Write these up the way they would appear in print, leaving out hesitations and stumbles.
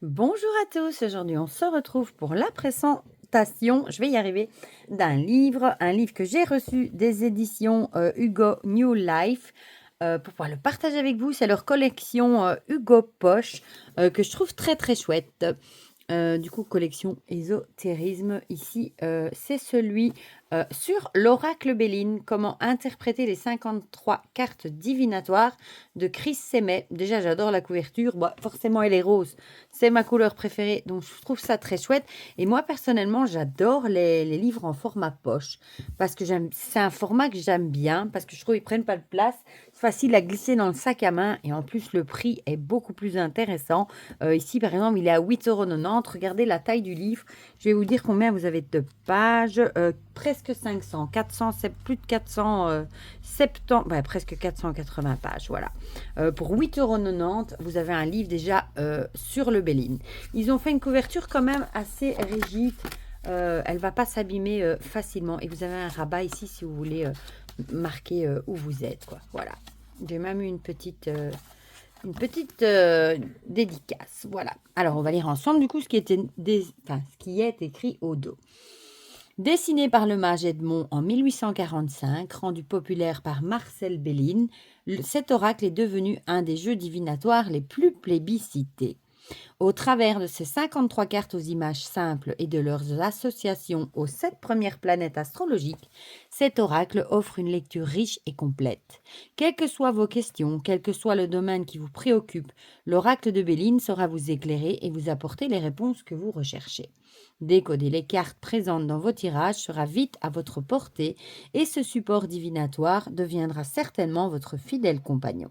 Bonjour à tous, aujourd'hui on se retrouve pour la présentation, je vais y arriver, d'un livre, un livre que j'ai reçu des éditions Hugo New Life pour pouvoir le partager avec vous. C'est leur collection Hugo Poche que je trouve très très chouette. Du coup, collection ésotérisme, ici, c'est celui sur l'oracle Béline, comment interpréter les 53 cartes divinatoires de Chris Semet. Déjà, j'adore la couverture, bah, forcément elle est rose, c'est ma couleur préférée, donc je trouve ça très chouette. Et moi, personnellement, j'adore les livres en format poche, parce que c'est un format que j'aime bien, parce que je trouve qu'ils prennent pas de place, c'est facile à glisser dans le sac à main, et en plus, le prix est beaucoup plus intéressant. Ici, par exemple, il est à 8,90 €. Regardez la taille du livre. Je vais vous dire combien vous avez de pages. Presque 500. 400, c'est plus de 470, presque 480 pages. Voilà. Pour 8,90 €, vous avez un livre déjà sur le Béline. Ils ont fait une couverture quand même assez rigide. Elle ne va pas s'abîmer facilement. Et vous avez un rabat ici si vous voulez marquer où vous êtes, quoi. Voilà. J'ai même eu une petite dédicace. Voilà. Alors, on va lire ensemble, du coup, ce qui est écrit au dos. Dessiné par le mage Edmond en 1845, rendu populaire par Marcel Béline, cet oracle est devenu un des jeux divinatoires les plus plébiscités. Au travers de ces 53 cartes aux images simples et de leurs associations aux 7 premières planètes astrologiques, cet oracle offre une lecture riche et complète. Quelles que soient vos questions, quel que soit le domaine qui vous préoccupe, l'oracle de Béline saura vous éclairer et vous apporter les réponses que vous recherchez. Décoder les cartes présentes dans vos tirages sera vite à votre portée et ce support divinatoire deviendra certainement votre fidèle compagnon.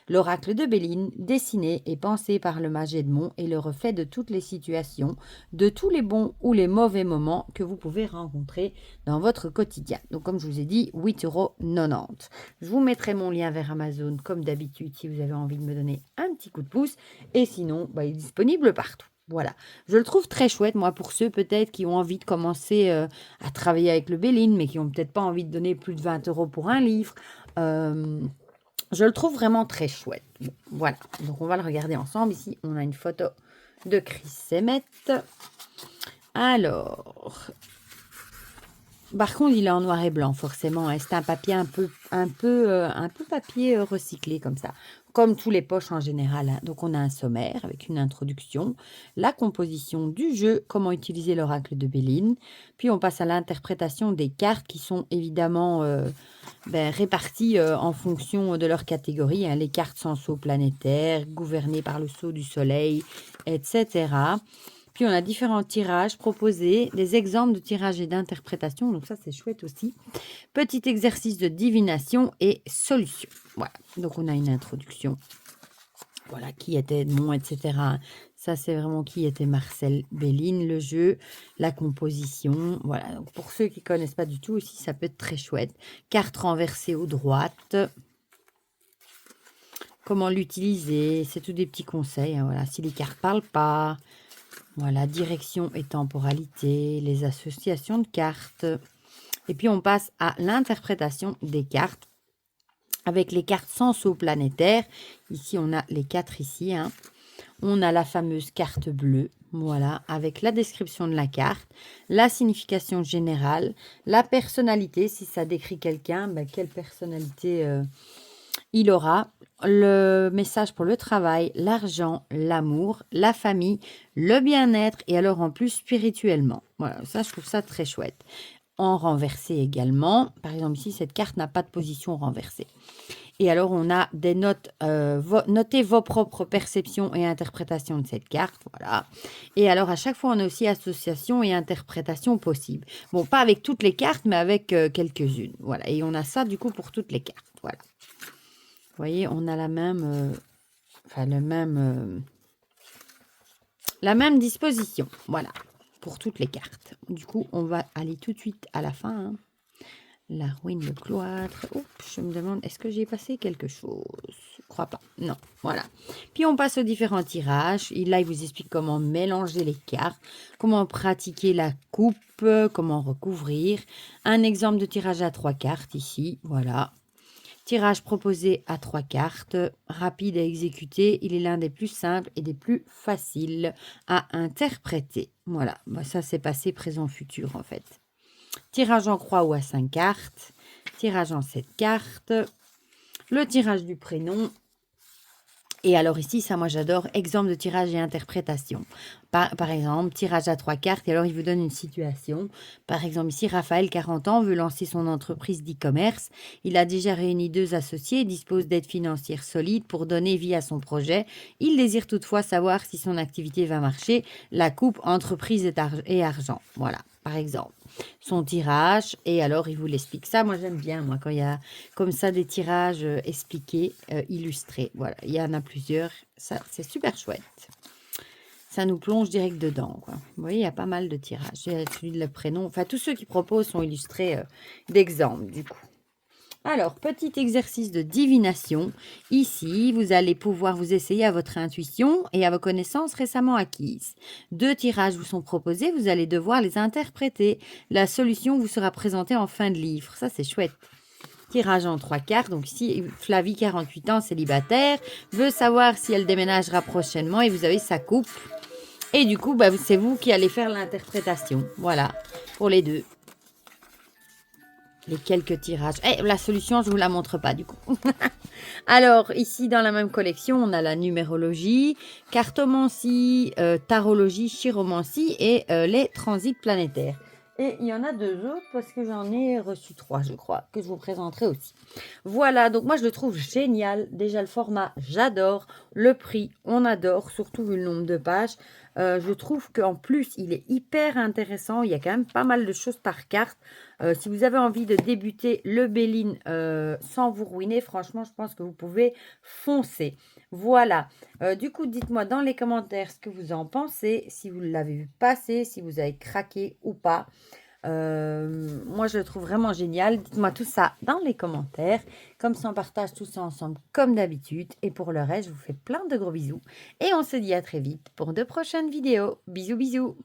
L'oracle de Béline, dessiné et pensé par le mage Edmond, est le reflet de toutes les situations, de tous les bons ou les mauvais moments que vous pouvez rencontrer dans votre quotidien. Donc, comme je vous ai dit, 8,90 €. Je vous mettrai mon lien vers Amazon, comme d'habitude, si vous avez envie de me donner un petit coup de pouce. Et sinon, il est disponible partout. Voilà, je le trouve très chouette, moi, pour ceux peut-être qui ont envie de commencer à travailler avec le Béline, mais qui n'ont peut-être pas envie de donner plus de 20 € pour un livre. Je le trouve vraiment très chouette. Bon, voilà, donc on va le regarder ensemble. Ici, on a une photo de Chris Semet. Alors, par contre, il est en noir et blanc, forcément. Hein. C'est un papier un peu papier recyclé comme ça, comme tous les poches en général. Hein. Donc, on a un sommaire avec une introduction, la composition du jeu, comment utiliser l'oracle de Béline. Puis, on passe à l'interprétation des cartes qui sont évidemment réparties en fonction de leur catégorie. Hein. Les cartes sans sceau planétaire, gouvernées par le sceau du soleil, etc. Puis, on a différents tirages proposés, des exemples de tirages et d'interprétation. Donc, ça, c'est chouette aussi. Petit exercice de divination et solution. Voilà. Donc, on a une introduction. Voilà, qui était Edmond, etc. Ça, c'est vraiment qui était Marcel Béline, le jeu, la composition. Voilà. Donc, pour ceux qui ne connaissent pas du tout aussi, ça peut être très chouette. Carte renversée aux droites. Comment l'utiliser. C'est tous des petits conseils. Hein, voilà. Si les cartes ne parlent pas. Voilà, direction et temporalité, les associations de cartes. Et puis, on passe à l'interprétation des cartes avec les cartes sans sceau planétaire. Ici, on a les 4 ici. Hein. On a la fameuse carte bleue, voilà, avec la description de la carte, la signification générale, la personnalité, si ça décrit quelqu'un, quelle personnalité il aura, le message pour le travail, l'argent, l'amour, la famille, le bien-être et alors en plus spirituellement. Voilà, ça, je trouve ça très chouette. En renversé également. Par exemple, ici, cette carte n'a pas de position renversée. Et alors, on a des notes. Notez vos propres perceptions et interprétations de cette carte. Voilà. Et alors, à chaque fois, on a aussi association et interprétation possible. Bon, pas avec toutes les cartes, mais avec quelques-unes. Voilà. Et on a ça, du coup, pour toutes les cartes. Voilà. Vous voyez, on a la même disposition. Voilà, pour toutes les cartes. Du coup, on va aller tout de suite à la fin. Hein. La ruine, le cloître. Oups, je me demande, est-ce que j'ai passé quelque chose? Je crois pas. Non, voilà. Puis on passe aux différents tirages. Et là, il vous explique comment mélanger les cartes, comment pratiquer la coupe, comment recouvrir. Un exemple de tirage à 3 cartes ici, voilà. Tirage proposé à 3 cartes, rapide à exécuter. Il est l'un des plus simples et des plus faciles à interpréter. Voilà, bah, ça c'est passé, présent, futur en fait. Tirage en croix ou à 5 cartes. Tirage en 7 cartes. Le tirage du prénom. Et alors ici, ça moi j'adore, exemple de tirage et interprétation. Par exemple, tirage à 3 cartes et alors il vous donne une situation. Par exemple ici, Raphaël, 40 ans, veut lancer son entreprise d'e-commerce. Il a déjà réuni 2 associés et dispose d'aides financières solides pour donner vie à son projet. Il désire toutefois savoir si son activité va marcher. La coupe entreprise et argent. Voilà, par exemple. Son tirage et alors il vous l'explique. Ça, moi j'aime bien, moi, quand il y a comme ça des tirages expliqués, illustrés. Voilà, il y en a plusieurs. Ça, c'est super chouette. Ça nous plonge direct dedans, quoi. Vous voyez, il y a pas mal de tirages. Il y a celui de le prénom. Enfin, tous ceux qui proposent sont illustrés d'exemples, du coup. Alors, petit exercice de divination. Ici, vous allez pouvoir vous essayer à votre intuition et à vos connaissances récemment acquises. 2 tirages vous sont proposés, vous allez devoir les interpréter. La solution vous sera présentée en fin de livre. Ça, c'est chouette. Tirage en 3 cartes. Donc ici, Flavie, 48 ans, célibataire, veut savoir si elle déménagera prochainement et vous avez sa coupe. Et du coup, bah, c'est vous qui allez faire l'interprétation. Voilà, pour les 2. Les quelques tirages. Et la solution, je ne vous la montre pas du coup. Alors, ici, dans la même collection, on a la numérologie, cartomancie, tarologie, chiromancie et les transits planétaires. Et il y en a 2 autres parce que j'en ai reçu 3, je crois, que je vous présenterai aussi. Voilà, donc moi, je le trouve génial. Déjà, le format, j'adore. Le prix, on adore, surtout vu le nombre de pages. Je trouve qu'en plus, il est hyper intéressant. Il y a quand même pas mal de choses par carte. Si vous avez envie de débuter le Béline sans vous ruiner, franchement, je pense que vous pouvez foncer. Voilà. Du coup, dites-moi dans les commentaires ce que vous en pensez, si vous l'avez vu passer, si vous avez craqué ou pas. Moi, je le trouve vraiment génial. Dites-moi tout ça dans les commentaires. Comme ça, on partage tout ça ensemble comme d'habitude. Et pour le reste, je vous fais plein de gros bisous. Et on se dit à très vite pour de prochaines vidéos. Bisous, bisous.